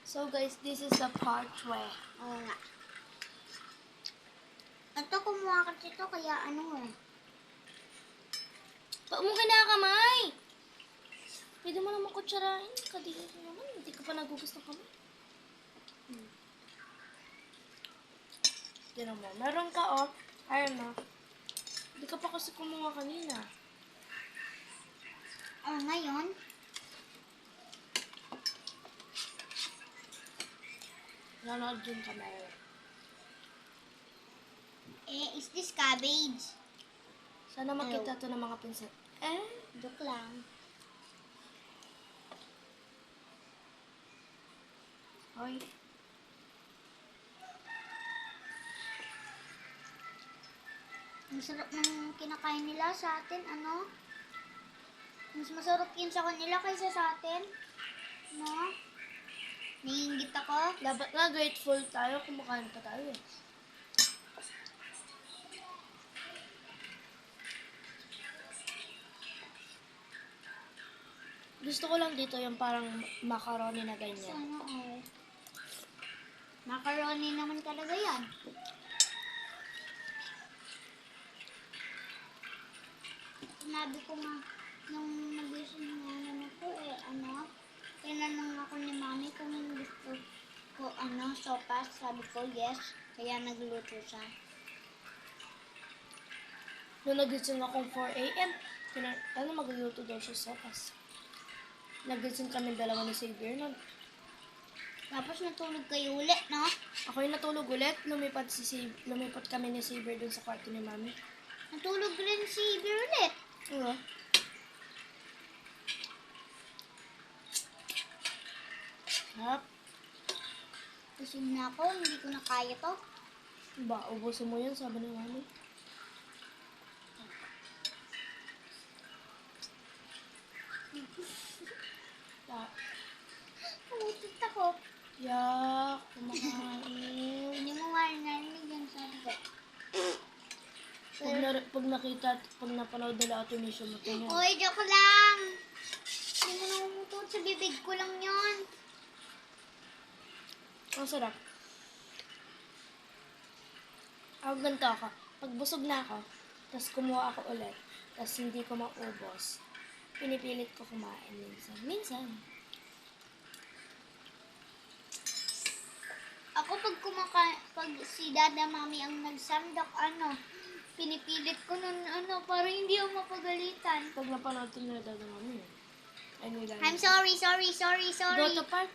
So guys, this is the part where Oo nga. Ito, kumuha ka dito, kaya ano eh. Pag mo kinakamay! Pwede mo naman kutsarahin. Kadiri naman. Hindi ka pa nagugas ng kamay. Hindi naman. Meron ka, oh. Ayun na. Hindi ka pa kasi kumuha kanina. Ngayon, Nanood yung kamay. is this cabbage? Sana makita to ng mga pinsan. Joke lang. Hoy. Ang sarap ng kinakain nila sa atin, ano? Mas masarap yun sa kanila kaysa sa atin. No? Naiingit ako. Dapat nga grateful tayo. Kumakain pa tayo. Gusto ko lang dito yung parang macaroni na ganyan. Sana all. Macaroni naman talaga yan. Sinabi ko nga, nung nag-isip nga naman ako, tinanong ako ni mami kung gusto ko, sopas. Sabi ko, yes. Kaya nagluto siya. Nung nagising akong 4 a.m., magluluto daw siya sopas. Nagising kami dalawa ni Xavier nun. Tapos natulog kayo ulit, no? Ako yung natulog ulit. Lumipat kami ni Xavier dun sa kwarto ni Mami. Natulog rin si Xavier ulit. Oo. Hap. Busog na ako, hindi ko na kaya to. Ba, ubusin mo yun, sabi ni Mami. Umutot ako. Yak, kumakain. Hindi mo nga narinig yung sabi ko. Pag nakita, pag napanood nila Ate Misha mo, ito yan. Uy, joke lang. Hindi mo na umutot, sa bibig ko lang yun. Ang sarap. Ako ganito ako. Pag busog na ako, tapos kumuha ako ulit, tapos hindi ko maubos, pinipilit ko kumain minsan. Minsan. Ako pag si Dada Mami ang nagsamdak, pinipilit ko nun, para hindi ako mapagalitan. Pag napanood ko nila Dada Mami, ay nila. I'm sorry. Go to part.